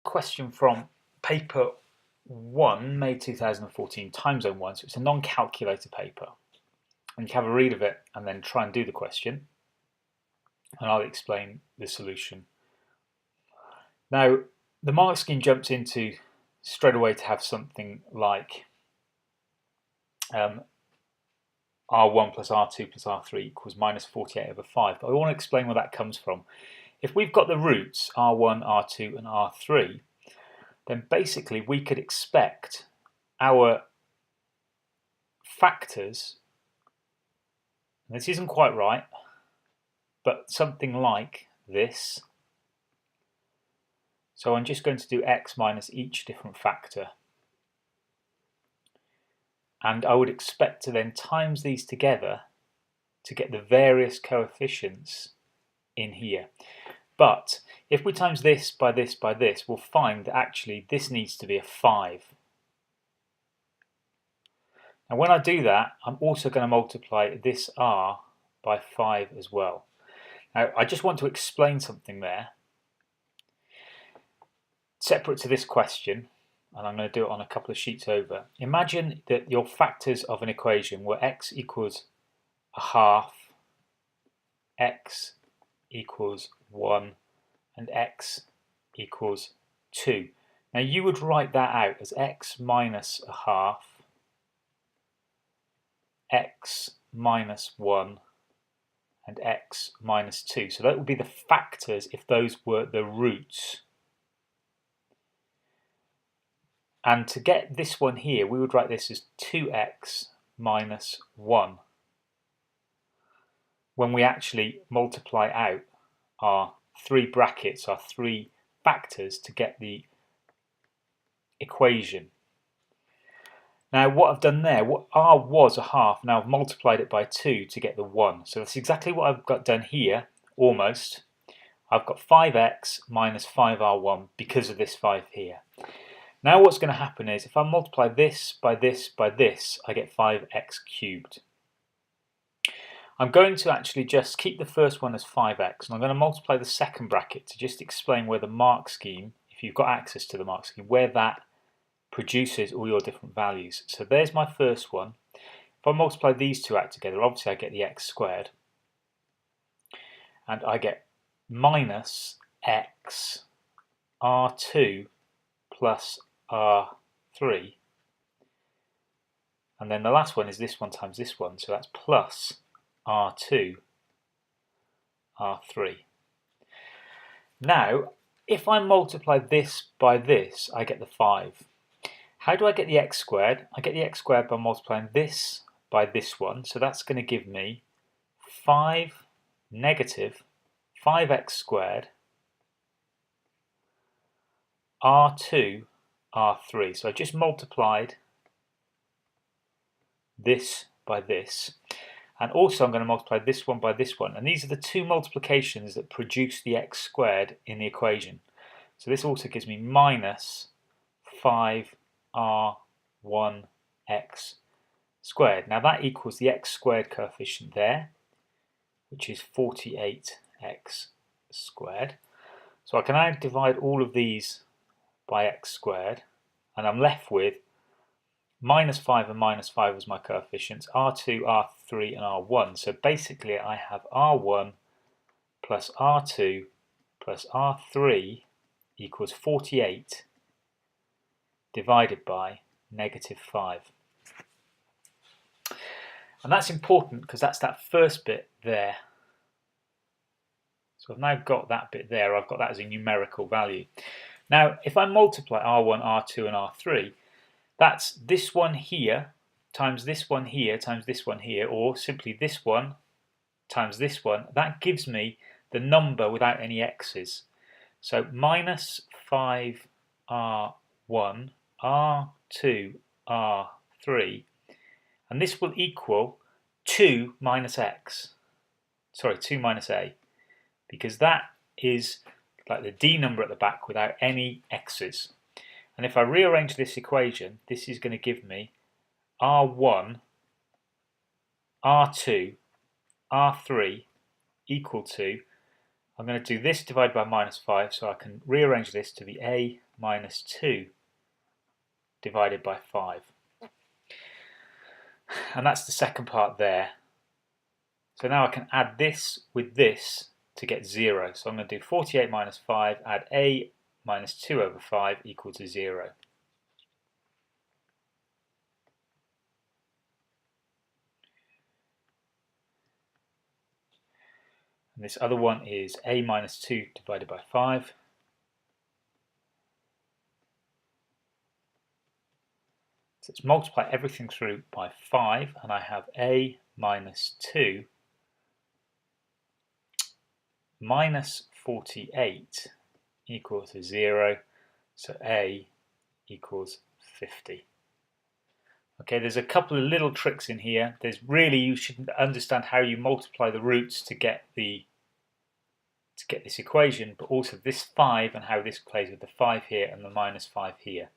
question from paper 1, May 2014, time zone 1, so it's a non-calculator paper. And you can have a read of it and then try and do the question, and I'll explain the solution. Now, the mark scheme jumps into straight away to have something like R1 plus R2 plus R3 equals minus 48 over 5, but I want to explain where that comes from. If we've got the roots R1, R2 and R3, then basically we could expect our factors, and this isn't quite right, but something like this. So I'm just going to do x minus each different factor. And I would expect to then times these together to get the various coefficients in here. But if we times this by this by this, we'll find that actually this needs to be a 5. And when I do that, I'm also going to multiply this r by 5 as well. Now, I just want to explain something there, separate to this question, and I'm going to do it on a couple of sheets over. Imagine that your factors of an equation were x equals a half, x equals 1, and x equals 2. Now you would write that out as x minus a half, x minus 1, and x minus 2. So that would be the factors if those were the roots. And to get this one here, we would write this as 2x minus 1 when we actually multiply out our three brackets, our three factors to get the equation. Now what I've done there, what r was a half, now I've multiplied it by 2 to get the 1. So that's exactly what I've got done here, almost. I've got 5x minus 5r1 because of this 5 here. Now what's going to happen is if I multiply this by this by this, I get 5x cubed. I'm going to actually just keep the first one as 5x, and I'm going to multiply the second bracket to just explain where the mark scheme, if you've got access to the mark scheme, where that produces all your different values. So there's my first one. If I multiply these two out together, obviously I get the x squared, and I get minus x r2 plus r3, and then the last one is this one times this one, so that's plus r2 r3. Now if I multiply this by this, I get the 5. How do I get the x squared? I get the x squared by multiplying this by this one, so that's going to give me 5 negative 5x squared r2 r3. So I just multiplied this by this, and also I'm going to multiply this one by this one, and these are the two multiplications that produce the x squared in the equation. So this also gives me minus 5r1x squared. Now that equals the x squared coefficient there, which is 48x squared. So I can now divide all of these by x squared, and I'm left with minus 5 and minus 5 as my coefficients, r2, r3 and r1. So basically I have r1 plus r2 plus r3 equals 48 divided by negative 5. And that's important because that's that first bit there. So I've now got that bit there, I've got that as a numerical value. Now if I multiply r1, r2 and r3, that's this one here times this one here times this one here, or simply this one times this one. That gives me the number without any x's. So minus 5r1, r2, r3, and this will equal 2 minus x. Sorry, 2 minus a, because that is like the d number at the back without any x's. And if I rearrange this equation, this is going to give me r1, r2, r3 equal to, I'm going to do this divided by minus 5, so I can rearrange this to be a minus 2 divided by 5. And that's the second part there. So now I can add this with this to get 0. So I'm going to do 48 minus 5, add a minus 2 over 5 equal to 0. And this other one is a minus 2 divided by 5. So let's multiply everything through by 5, and I have a minus 2 minus 48 equals to 0, so a equals 50. Okay, there's a couple of little tricks in here. You should understand how you multiply the roots to get this equation, but also this 5 and how this plays with the 5 here and the minus 5 here.